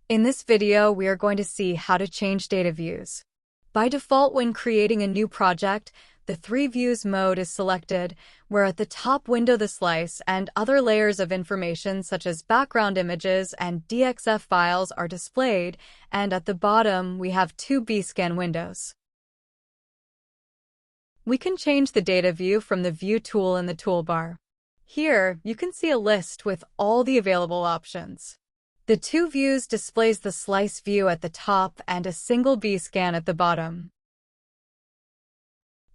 In this video, we are going to see how to change data views. By default, when creating a new project, the 3 views mode is selected, where at the top window the slice and other layers of information such as background images and DXF files are displayed, and at the bottom we have 2 BScan windows. We can change the data view from the View tool in the toolbar. Here, you can see a list with all the available options. The 2 views displays the slice view at the top and a single BScan at the bottom.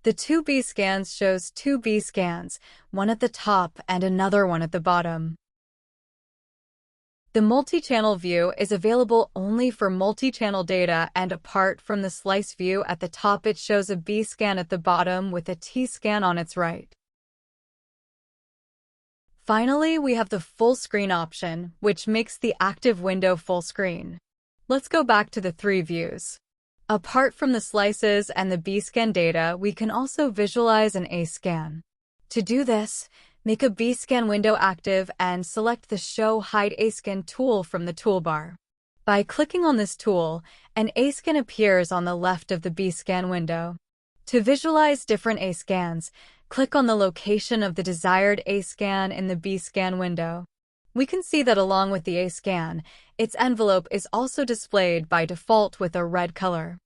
The 2 BScans shows 2 BScans, one at the top and another one at the bottom. The multi-channel view is available only for multi-channel data, and apart from the slice view at the top, it shows a BScan at the bottom with a T-scan on its right. Finally, we have the full screen option, which makes the active window full screen. Let's go back to the 3 views. Apart from the slices and the BScan data, we can also visualize an A-scan. To do this, make a BScan window active and select the Show Hide A-scan tool from the toolbar. By clicking on this tool, an A-scan appears on the left of the BScan window. To visualize different A-scans, click on the location of the desired A-scan in the BScan window. We can see that along with the A-scan, its envelope is also displayed by default with a red color.